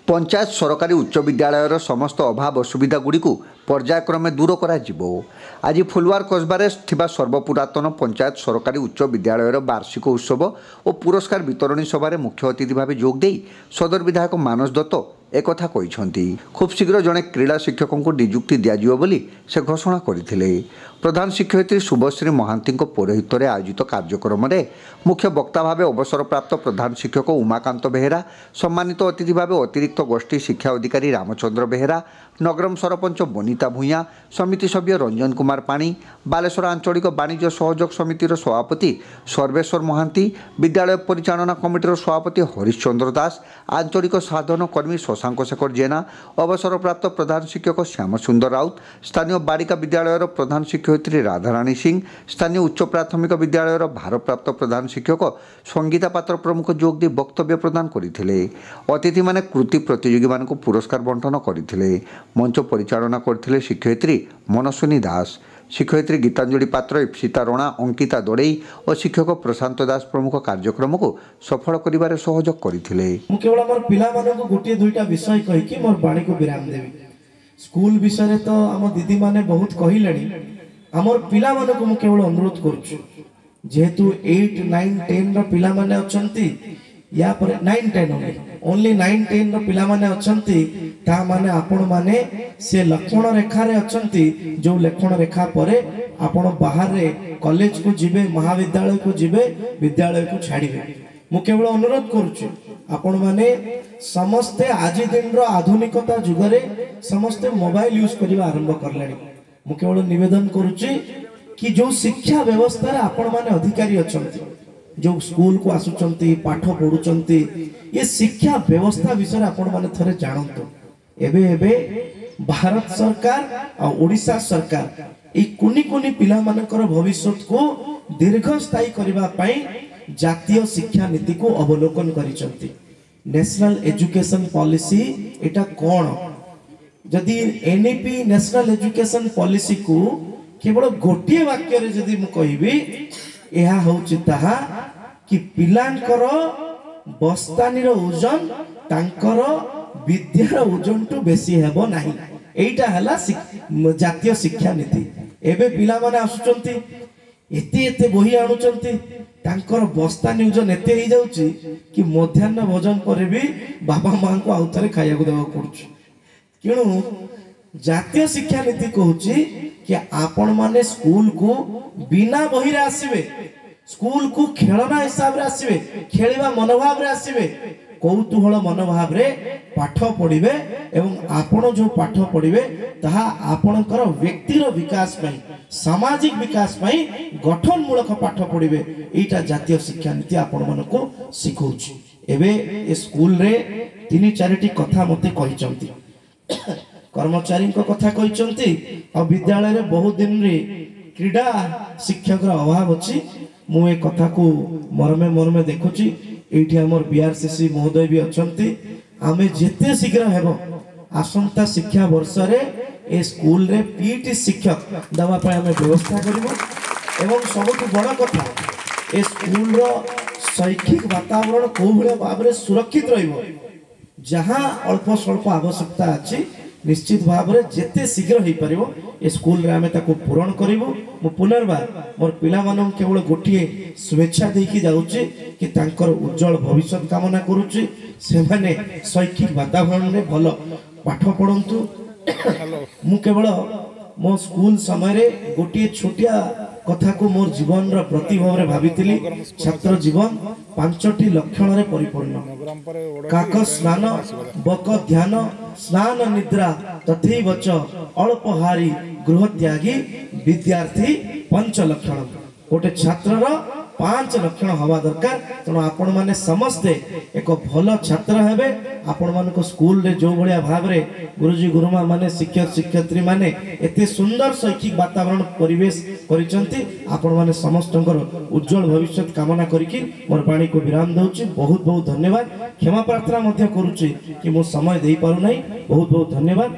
पंचायत सरकारी उच्च विद्यालयर समस्त अभाव असुविधागुड़ी पर्यायक्रमे दूर कर आज फुलवार कस्बार सर्वपुरातन पंचायत सरकारी उच्च विद्यालयर वार्षिक उत्सव और पुरस्कार वितरणी सभार मुख्य अतिथि भाव जोगदे सदर विधायक मानस दत्त एक खूब शीघ्र जड़े क्रीड़ा शिक्षकों को निजुक्ति दिज्व से घोषणा करते। प्रधान शिक्षयित्री शुभश्री महांती पौरोहित्य में आयोजित कार्यक्रम में मुख्य वक्ता भाव अवसरप्राप्त प्रधान शिक्षक उमाकांत बेहेरा, सम्मानित अतिथि भाव अतिरिक्त गोष्ठी शिक्षा अधिकारी रामचंद्र बेहेरा, नगरम सरपंच बनिता भूया, समिति सभ्य रंजन कुमार पाणी, बालेश्वर आंचलिक वाणिज्य सहयोग समितिर सभापति सर्वेश्वर महांती, विद्यालय परिचालना कमिटर सभापति हरिश्चंद्र दास, आंचलिक साधन कर्मी शशांक शेखर जेना, अवसरप्राप्त प्रधान शिक्षक श्याम सुंदर राउत, स्थानीय बालिका विद्यालयर प्रधान शिक्षयित्री राधाराणी सिंह, स्थानीय उच्च प्राथमिक विद्यालयर भारप्राप्त प्रधान शिक्षक संगीता पात्र प्रमुख जोगदी वक्तव्य प्रदान करते। अतिथि माने कृति प्रतियोगी मानक पुरस्कार बंटन करते। मंच परिचालना करते शिक्षयित्री मनस्विनी दास, शिक्षयित्री गीतांजलि पात्र, इप्सिता रणा, अंकिता दड़ई और शिक्षक प्रशांत दास प्रमुख कार्यक्रम को सफल करिवारे सहयोग करथिले। मु केवल हमर पिला मानक गोटे दुईटा विषय कहि कि मोर बाणी को विराम देबी। स्कूल विषय तो हम दीदी माने बहुत कहिलेनी, हमर पिला मानक मु केवल अनुरोध करूछु जेहेतु 8 9 10 रो पिला माने अछंती या पर 9 10 ओनली 9 10 रो पिला माने अछंती, ता माने आपण माने से लक्षण रेखा रे अछंती, जो लक्षण रेखा परे आपण बाहर रे कॉलेज को जिबे, महाविद्यालय को जिबे, विद्यालय को छाड़िबे। मु केवल अनुरोध करूछु आपण माने समस्ते आज दिन रो आधुनिकता जुगरे समस्ते मोबाइल यूज करबा आरंभ करलेनी। मु केवल निवेदन करूछि कि जो शिक्षा व्यवस्था रे आपण माने अधिकारी अछंती, जो स्कूल को आसुचंती, पाठ पढुचंती, ये शिक्षा व्यवस्था विषय आपण माने थरे जानंतो। एबे एबे भारत सरकार और ओडिशा सरकार ई कुनी कुनी पिला मानकर भविष्यत को दीर्घ स्थायी करबा पई जातीय शिक्षा नीति को अवलोकन करिसंती। नेशनल एजुकेशन पॉलिसी एटा कोन, जदि एनईपी नेशनल एजुकेशन पॉलिसी को केवल गोटे वाक्य रे जदि मु कहिबी, एहा होछि ताहा कि पिलांकर बस्तानीर ओजन तांकर विद्यार ओजन टू बेसी हेबो नाही। एटा हला जातीय शिक्षा नीति। एबे पिला माने आसुचंती, एते एते बही आनुचंती, तांकर बस्तानी ओजन एते ही जाउची कि मध्याह्न भोजन पर भी बाबा मां को आउथरे खाया को देबा पड़ुची। किणु जातीय शिक्षा नीति कहूची कि आपण माने स्कूल को बिना बही रे आसीबे, स्कूल को खेलना हिसाब रे आसीबे, खेलिबा मनोभाव रे आसीबे, कौतूहल मनोभाव रे पाठ पढ़िबे एवं आपण जो पाठ पढ़िबे ताहा आपणकर व्यक्तिर विकास पई, सामाजिक विकास पई गठनमूलक पाठ पढ़िबे। एटा जातीय शिक्षा नीति आपण मानको सिखौछि। एबे ए स्कूल रे 3-4टी कथा मते कहिचंती, कर्मचारी को कथा कहिचंती और विद्यालय रे बहुत दिन रे क्रीड़ा शिक्षक अभाव अछि। मु ए कथा को मरमे मरमे देखुची। एठी हमर बीआरसीसी महोदय भी अछंती। आमे जेते शीघ्र हेबो आसंता शिक्षा वर्ष रे ए स्कूल रे पीटी शिक्षक दवा पे हमें व्यवस्था करबो एवं सबटु बड़ कथा ए स्कूल रो शैक्षिक वातावरण को भले भाबरे सुरक्षित रहिबो। जहां अल्प स्वल्प आवश्यकता अछि निश्चित भाव रे जेते शीघ्र ही परिबो ए स्कूल रे आमे ताको पूरण करिवो। मु पुनर्बार मोर पिला मानन केवल गोटिए शुभेच्छा देकी जाउची कि तांकर उज्जवल भविष्य कामना करूची। से माने शैक्षिक वातावरण रे भलो पाठ पढंतु। मु केवल मो स्कूल समय रे गोटिए छोटिया कथा को मोर जीवन रो प्रतिभाव रे भाबितिली। छात्र जीवन 5टी लक्षण रे परिपूर्ण। काक स्नान, बक ध्यान, स्नान निद्रा, तथैवच अल्पहारी, गृह त्यागी, विद्यार्थी, 5 लक्षण। गोटे छात्र रो 5 लक्षण हवा दरकार। तेणु आपण माने समस्ते एक भल छात्र हेबे। आपण मानको स्कूल रे जो भलिया भाव रे गुरुजी गुरुमा माने शिक्षक शिक्षयित्री माने एते सुंदर शैक्षिक वातावरण परिवेश करिसंती। आपण माने समस्तंकर उज्जवल भविष्य कामना करिकि मोर पाणी को विराम दउची। बहुत बहुत धन्यवाद। क्षमा प्रार्थना मध्य करूची कि मो समय देई पारु नै। बहुत बहुत धन्यवाद।